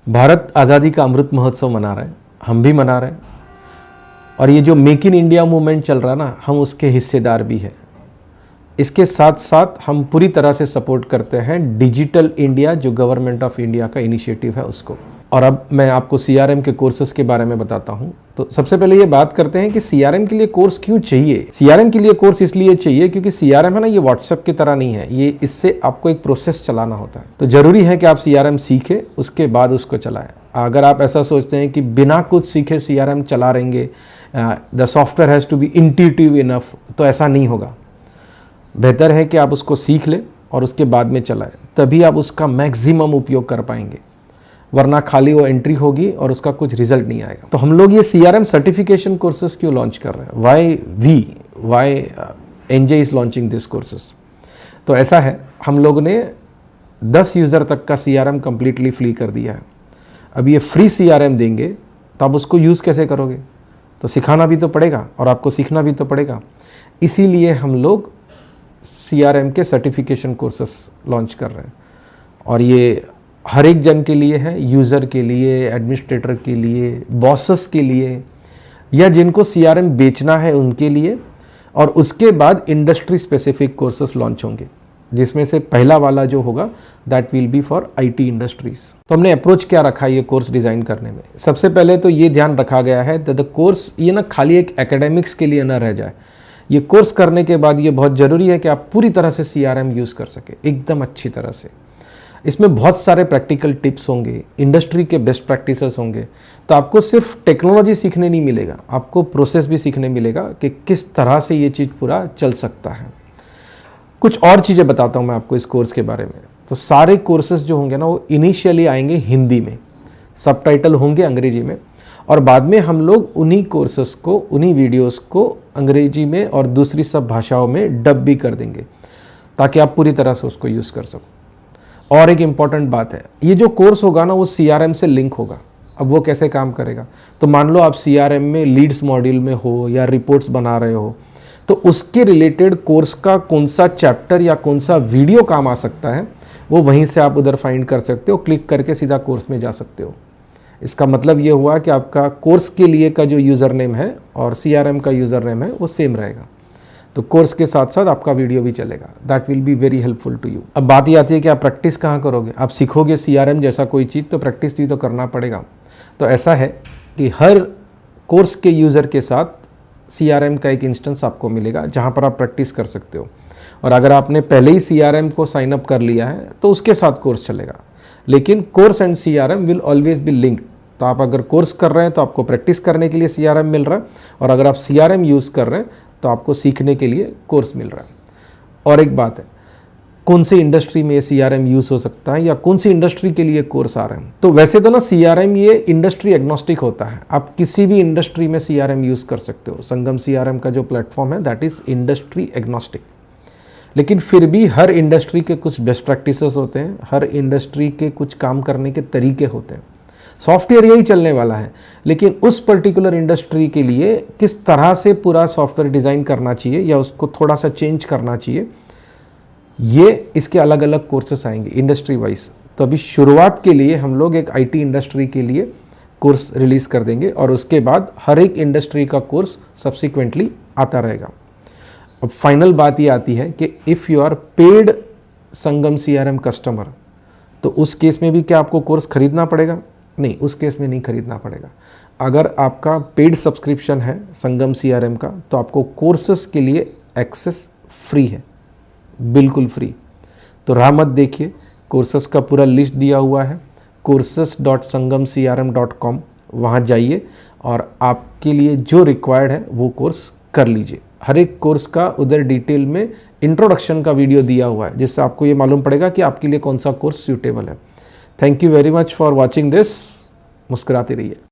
भारत आज़ादी का अमृत महोत्सव मना रहे हैं, हम भी मना रहे हैं। और ये जो मेक इन इंडिया मूवमेंट चल रहा है ना, हम उसके हिस्सेदार भी हैं। इसके साथ साथ हम पूरी तरह से सपोर्ट करते हैं डिजिटल इंडिया, जो गवर्नमेंट ऑफ इंडिया का इनिशिएटिव है उसको। और अब मैं आपको सीआरएम के कोर्सेज के बारे में बताता हूं। तो सबसे पहले ये बात करते हैं कि सीआरएम के लिए कोर्स क्यों चाहिए। सीआरएम के लिए कोर्स इसलिए चाहिए क्योंकि सीआरएम है ना, ये व्हाट्सएप की तरह नहीं है। ये इससे आपको एक प्रोसेस चलाना होता है। तो जरूरी है कि आप सीआरएम सीखें, उसके बाद उसको चलाएं। अगर आप ऐसा सोचते हैं कि बिना कुछ सीखे सीआरएम चला रहेंगे, the software has to be intuitive enough, तो ऐसा नहीं होगा। बेहतर है कि आप उसको सीख लें और उसके बाद में चलाएं, तभी आप उसका मैक्सिमम उपयोग कर पाएंगे। वरना खाली वो एंट्री होगी और उसका कुछ रिजल्ट नहीं आएगा। तो हम लोग ये सीआरएम सर्टिफिकेशन कोर्सेज क्यों लॉन्च कर रहे हैं? Why NJ is launching this courses. तो ऐसा है, हम लोग ने 10 यूज़र तक का सीआरएम कंप्लीटली फ्री कर दिया है। अब ये फ्री सीआरएम देंगे तो आप उसको यूज़ कैसे करोगे? तो सिखाना भी तो पड़ेगा और आपको सीखना भी तो पड़ेगा। इसीलिए हम लोग सीआरएम के सर्टिफिकेशन कोर्सेस लॉन्च कर रहे हैं। और ये हर एक जन के लिए है, यूज़र के लिए, एडमिनिस्ट्रेटर के लिए, बॉसेस के लिए, या जिनको सीआरएम बेचना है उनके लिए। और उसके बाद इंडस्ट्री स्पेसिफिक कोर्सेस लॉन्च होंगे, जिसमें से पहला वाला जो होगा that will B for IT industries. तो हमने अप्रोच क्या रखा ये कोर्स डिज़ाइन करने में? सबसे पहले तो ये ध्यान रखा गया है दैट द कोर्स ये ना खाली एक एकेडमिक्स के लिए ना रह जाए। ये कोर्स करने के बाद ये बहुत ज़रूरी है कि आप पूरी तरह से सीआरएम यूज़ कर सके, एकदम अच्छी तरह से। इसमें बहुत सारे प्रैक्टिकल टिप्स होंगे, इंडस्ट्री के बेस्ट प्रैक्टिसेस होंगे। तो आपको सिर्फ टेक्नोलॉजी सीखने नहीं मिलेगा, आपको प्रोसेस भी सीखने मिलेगा कि किस तरह से ये चीज़ पूरा चल सकता है। कुछ और चीज़ें बताता हूँ मैं आपको इस कोर्स के बारे में। तो सारे कोर्सेज जो होंगे ना, वो इनिशियली आएंगे हिंदी में, सबटाइटल होंगे अंग्रेजी में, और बाद में हम लोग उन्हीं कोर्सेज को, उन्हीं वीडियोस को अंग्रेजी में और दूसरी सब भाषाओं में डब भी कर देंगे, ताकि आप पूरी तरह से उसको यूज़ कर सको। और एक इम्पॉर्टेंट बात है, ये जो कोर्स होगा ना, वो सीआरएम से लिंक होगा। अब वो कैसे काम करेगा? तो मान लो आप सीआरएम में लीड्स मॉड्यूल में हो या रिपोर्ट्स बना रहे हो, तो उसके रिलेटेड कोर्स का कौन सा चैप्टर या कौन सा वीडियो काम आ सकता है, वो वहीं से आप उधर फाइंड कर सकते हो। क्लिक करके सीधा कोर्स में जा सकते हो। इसका मतलब ये हुआ कि आपका कोर्स के लिए का जो यूज़र नेम है और सीआरएम का यूज़र नेम है वो सेम रहेगा। तो कोर्स के साथ साथ आपका वीडियो भी चलेगा। That will be very helpful to you. अब बात ये आती है कि आप प्रैक्टिस कहाँ करोगे? आप सीखोगे सीआरएम जैसा कोई चीज़, तो प्रैक्टिस भी तो करना पड़ेगा। तो ऐसा है कि हर कोर्स के यूज़र के साथ सीआरएम का एक इंस्टेंस आपको मिलेगा, जहाँ पर आप प्रैक्टिस कर सकते हो। और अगर आपने पहले ही सीआरएम को साइन अप कर लिया है तो उसके साथ कोर्स चलेगा। लेकिन course and CRM will always be linked. तो आप अगर कोर्स कर रहे हैं तो आपको प्रैक्टिस करने के लिए सीआरएम मिल रहा है, और अगर आप सीआरएम यूज़ कर रहे हैं तो आपको सीखने के लिए कोर्स मिल रहा है। और एक बात है, कौन सी इंडस्ट्री में सीआरएम यूज़ हो सकता है या कौन सी इंडस्ट्री के लिए कोर्स आ रहे हैं? तो वैसे तो ना सीआरएम ये इंडस्ट्री एग्नोस्टिक होता है, आप किसी भी इंडस्ट्री में सीआरएम यूज़ कर सकते हो। संगम सीआरएम का जो प्लेटफॉर्म है दैट इज़ इंडस्ट्री एग्नोस्टिक। लेकिन फिर भी हर इंडस्ट्री के कुछ बेस्ट प्रैक्टिसेस होते हैं, हर इंडस्ट्री के कुछ काम करने के तरीके होते हैं। सॉफ्टवेयर यही चलने वाला है, लेकिन उस पर्टिकुलर इंडस्ट्री के लिए किस तरह से पूरा सॉफ्टवेयर डिज़ाइन करना चाहिए या उसको थोड़ा सा चेंज करना चाहिए, ये इसके अलग अलग कोर्सेस आएंगे इंडस्ट्री वाइज। तो अभी शुरुआत के लिए हम लोग एक आईटी इंडस्ट्री के लिए कोर्स रिलीज़ कर देंगे, और उसके बाद हर एक इंडस्ट्री का कोर्स सब्सिक्वेंटली आता रहेगा। अब फाइनल बात ये आती है कि if you are paid Sangam CRM customer, तो उस केस में भी क्या आपको कोर्स खरीदना पड़ेगा? नहीं, उस केस में नहीं खरीदना पड़ेगा। अगर आपका पेड सब्सक्रिप्शन है संगम सीआरएम का, तो आपको कोर्सेस के लिए एक्सेस फ्री है, बिल्कुल फ्री। तो राह मत देखिए, कोर्सेस का पूरा लिस्ट दिया हुआ है courses.sangamcrm.com, वहाँ जाइए और आपके लिए जो रिक्वायर्ड है वो कोर्स कर लीजिए। हर एक कोर्स का उधर डिटेल में इंट्रोडक्शन का वीडियो दिया हुआ है, जिससे आपको ये मालूम पड़ेगा कि आपके लिए कौन सा कोर्स सूटेबल है। Thank you very much for watching this. मुस्कुराते रहिए।